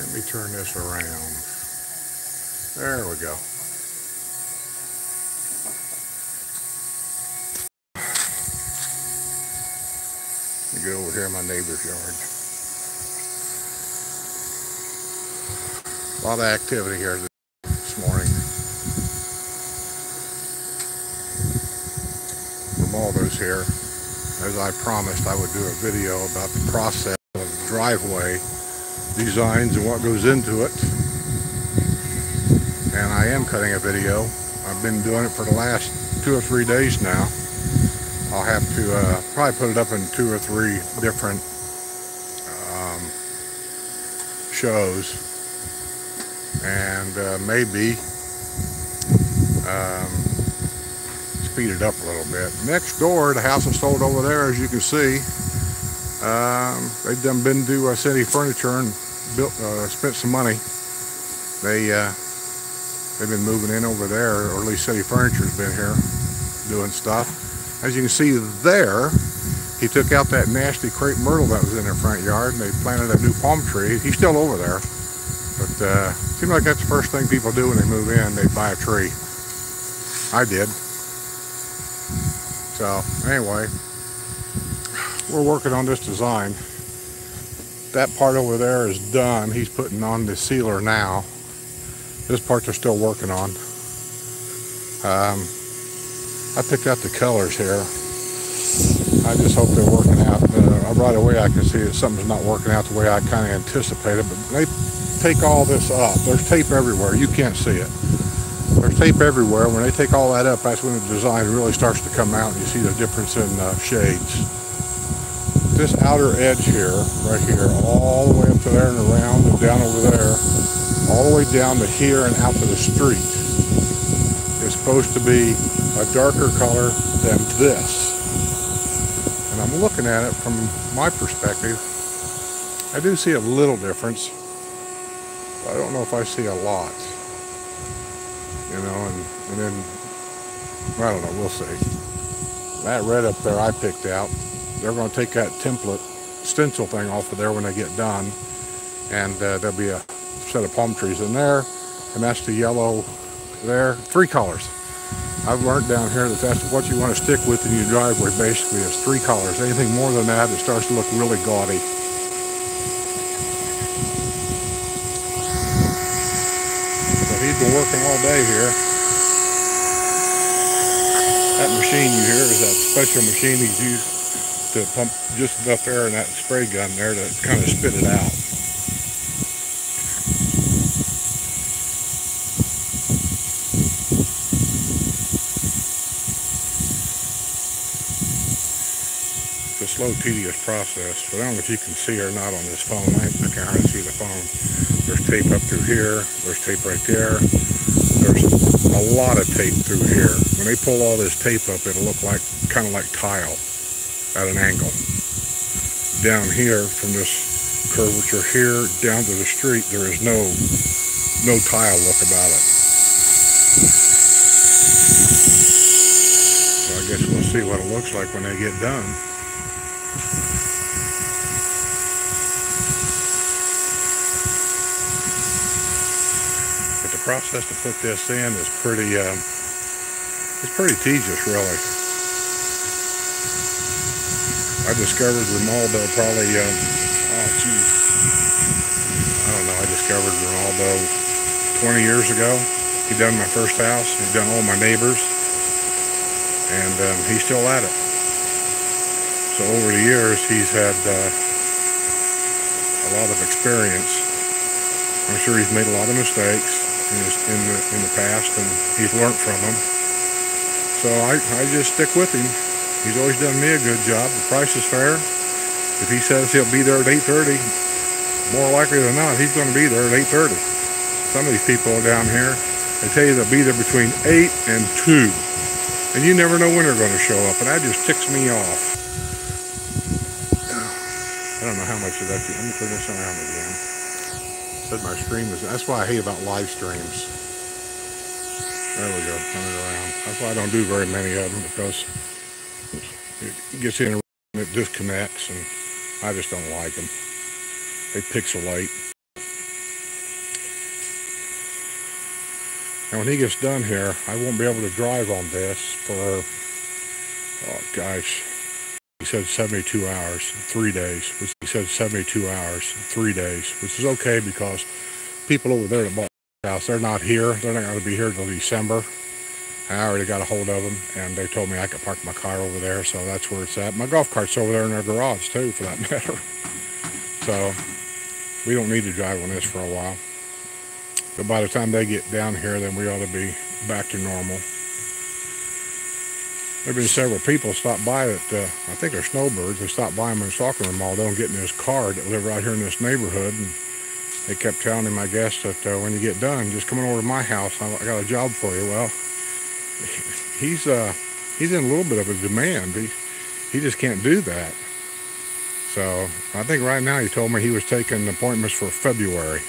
Let me turn this around. There we go. Let me go over here in my neighbor's yard. A lot of activity here this morning. Ramoldo's here. As I promised, I would do a video about the process of driveway designs and what goes into it. And I am cutting a video. I've been doing it for the last 2 or 3 days now. I'll have to probably put it up in 2 or 3 different shows, and maybe speed it up a little bit. Next door, the house is sold over there, as you can see. They've been to City Furniture and built, spent some money. They've been moving in over there, or at least City Furniture's been here doing stuff. As you can see there, he took out that nasty crepe myrtle that was in their front yard, and they planted a new palm tree. He's still over there, but seems like that's the first thing people do when they move in. They buy a tree. I did. So anyway, we're working on this design. That part over there is done. He's putting on the sealer now. This part they're still working on. I picked out the colors here. I just hope they're working out. Right away I can see that something's not working out the way I kind of anticipated, but they take all this up. There's tape everywhere. You can't see it. There's tape everywhere. When they take all that up, that's when the design really starts to come out, and you see the difference in shades. This outer edge here, right here, all the way up to there and around and down over there, all the way down to here and out to the street, is supposed to be a darker color than this. And I'm looking at it from my perspective. I do see a little difference, but I don't know if I see a lot. You know, and then, I don't know, we'll see. That red up there I picked out. They're going to take that template stencil thing off of there when they get done, and there'll be a set of palm trees in there, and that's the yellow there. 3 colors. I've learned down here that that's what you want to stick with in your driveway, basically, is 3 colors. Anything more than that, it starts to look really gaudy. So he's been working all day here. That machine you hear is that special machine he's used to pump just enough air in that spray gun there to kind of spit it out. It's a slow, tedious process, but I don't know if you can see or not on this phone. I can hardly see the phone. There's tape up through here. There's tape right there. There's a lot of tape through here. When they pull all this tape up, it'll look like kind of like tile at an angle. Down here, from this curvature here down to the street, there is no tile look about it. So I guess we'll see what it looks like when they get done. But the process to put this in is pretty tedious, really. I discovered Ramoldo probably, I don't know, I discovered Ramoldo 20 years ago. He done my first house, he done all my neighbors, and he's still at it. So over the years, he's had a lot of experience. I'm sure he's made a lot of mistakes in the past, and he's learned from them. So I just stick with him. He's always done me a good job. The price is fair. If he says he'll be there at 8:30, more likely than not, he's going to be there at 8:30. Some of these people down here, they tell you they'll be there between 8 and 2. And you never know when they're going to show up, and that just ticks me off. I don't know how much of that. Let me turn this around again. Said my stream is. That's why I hate about live streams. There we go. Turn it around. That's why I don't do very many of them, because it gets in and it disconnects, and I just don't like them. They pixelate. And when he gets done here, I won't be able to drive on this for, oh gosh, he said 72 hours, 3 days. He said 72 hours, 3 days, which is okay because people over there that bought the house, they're not here. They're not going to be here until December. I already got a hold of them, and they told me I could park my car over there, so that's where it's at. My golf cart's over there in their garage, too, for that matter. So we don't need to drive on this for a while. But by the time they get down here, then we ought to be back to normal. There have been several people stop by that, I think they're snowbirds. They stopped by him and was talking to Ramoldo and getting his car that live right here in this neighborhood. And they kept telling him, I guess, that when you get done, just come on over to my house. I got a job for you. Well, he's in a little bit of a demand. He just can't do that. So I think right now he told me he was taking appointments for February,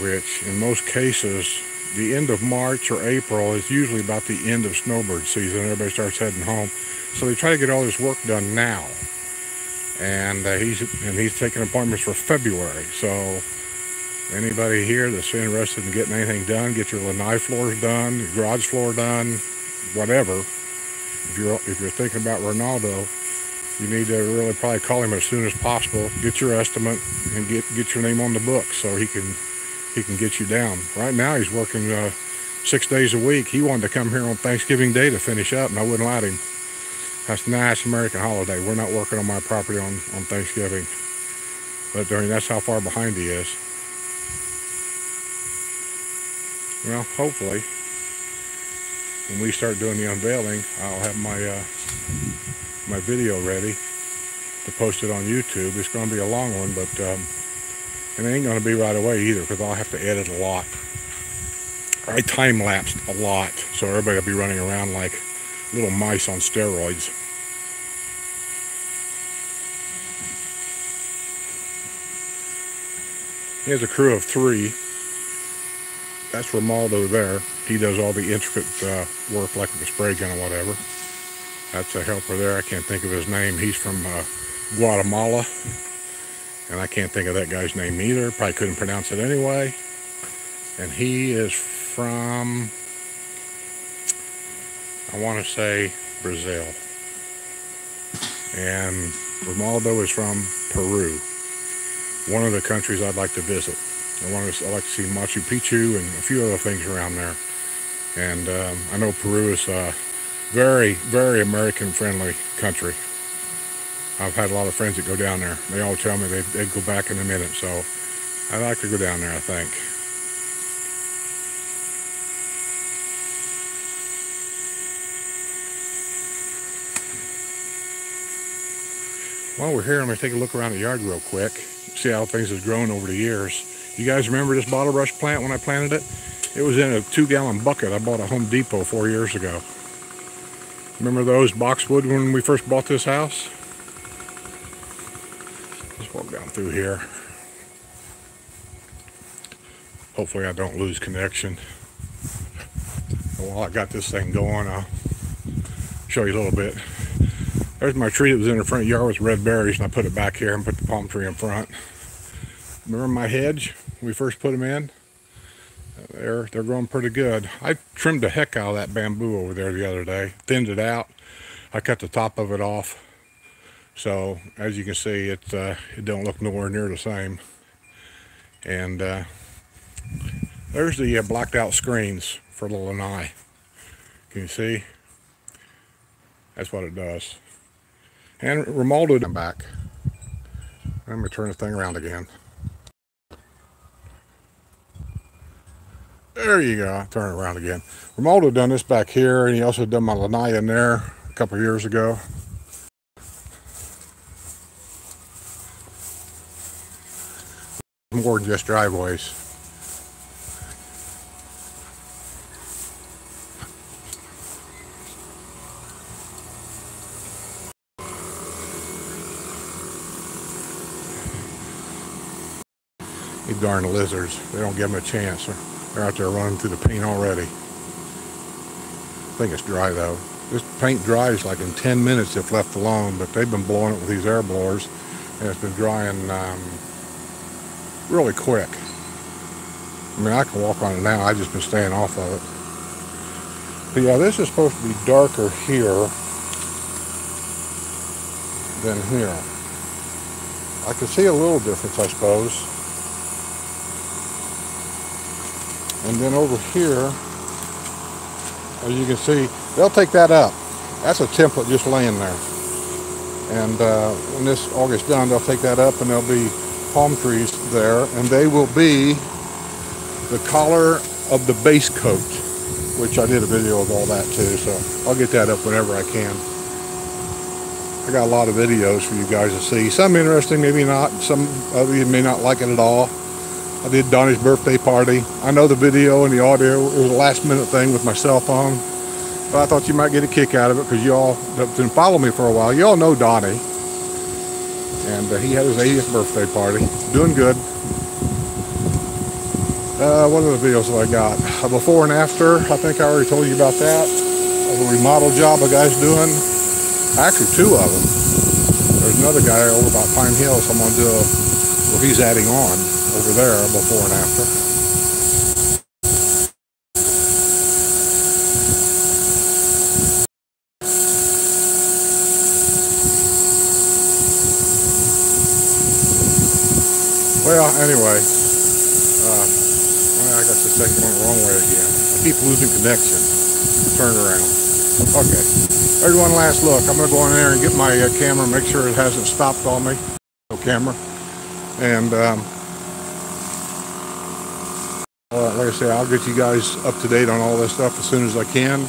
which in most cases, the end of March or April is usually about the end of snowbird season. Everybody starts heading home. So they try to get all this work done now. And he's taking appointments for February. So anybody here that's interested in getting anything done, get your lanai floors done, your garage floor done, whatever. If you're thinking about Ramoldo, you need to really probably call him as soon as possible. Get your estimate and get your name on the book so he can get you down. Right now he's working 6 days a week. He wanted to come here on Thanksgiving Day to finish up, and I wouldn't let him. That's a nice American holiday. We're not working on my property on Thanksgiving. But I mean, that's how far behind he is. Well, hopefully, when we start doing the unveiling, I'll have my video ready to post it on YouTube. It's going to be a long one, but and it ain't going to be right away either because I'll have to edit a lot. I time-lapsed a lot, so everybody will be running around like little mice on steroids. He has a crew of 3. That's Ramoldo there. He does all the intricate work like with the spray gun or whatever. That's a helper there. I can't think of his name. He's from Guatemala. And I can't think of that guy's name either. Probably couldn't pronounce it anyway. And he is from, I want to say, Brazil. And Ramoldo is from Peru. One of the countries I'd like to visit. I'd like to see Machu Picchu and a few other things around there. And I know Peru is a very, very American-friendly country. I've had a lot of friends that go down there. They all tell me they'd go back in a minute, so I'd like to go down there, I think. While we're here, I'm going to take a look around the yard real quick, see how things have grown over the years. You guys remember this bottle brush plant when I planted it? It was in a 2-gallon bucket I bought at Home Depot 4 years ago. Remember those boxwood when we first bought this house? Let's walk down through here. Hopefully I don't lose connection. While I got this thing going, I'll show you a little bit. There's my tree that was in the front yard with red berries, and I put it back here and put the palm tree in front. Remember my hedge when we first put them in? They're growing pretty good. I trimmed the heck out of that bamboo over there the other day, thinned it out. I cut the top of it off. So as you can see, it don't look nowhere near the same. And there's the blacked out screens for the lanai. Can you see? That's what it does. And Ramoldo, I'm back. Let me turn this thing around again. There you go. Turn it around again. Ramoldo done this back here, and he also done my lanai in there a couple of years ago. More than just driveways. These darn lizards, they don't give them a chance. They're out there running through the paint already. I think it's dry though. This paint dries like in 10 minutes if left alone, but they've been blowing it with these air blowers, and it's been drying really quick. I mean, I can walk on it now. I've just been staying off of it. But yeah, this is supposed to be darker here than here. I can see a little difference, I suppose. And then over here, as you can see, they'll take that up. That's a template just laying there. And when this all gets done, they'll take that up and there'll be palm trees there, and they will be the collar of the base coat, which I did a video of all that too, so I'll get that up whenever I can. I got a lot of videos for you guys to see. Some interesting, maybe not. Some of you may not like it at all. I did Donnie's birthday party. I know the video and the audio, it was a last minute thing with my cell phone, but I thought you might get a kick out of it because you all have been following me for a while. You all know Donnie. And he had his 80th birthday party. Doing good. What other videos have I got? Before and after, I think I already told you about that. A remodel job a guy's doing. Actually, two of them. There's another guy over about Pine Hills I'm going to do where he's adding on over there, before and after. Well, anyway, I got this thing going the wrong way again. I keep losing connection. Turn around. Okay, there's one last look. I'm going to go in there and get my camera, make sure it hasn't stopped on me. No camera. And like I say, I'll get you guys up to date on all this stuff as soon as I can.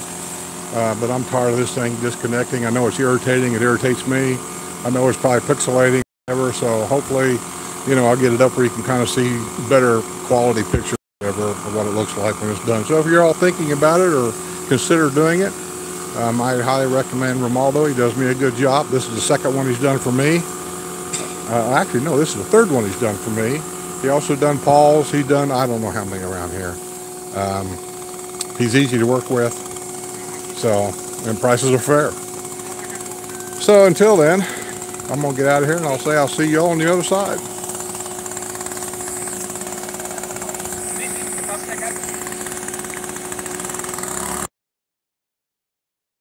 But I'm tired of this thing disconnecting. I know it's irritating. It irritates me. I know it's probably pixelating, whatever. So hopefully, you know, I'll get it up where you can kind of see better quality pictures, whatever, of what it looks like when it's done. So if you're all thinking about it or consider doing it, I highly recommend Ramoldo. He does me a good job. This is the second one he's done for me. Actually, no, this is the third one he's done for me. He also done Paul's. He done, I don't know how many around here. He's easy to work with. So, and prices are fair. So until then, I'm going to get out of here and I'll see you all on the other side.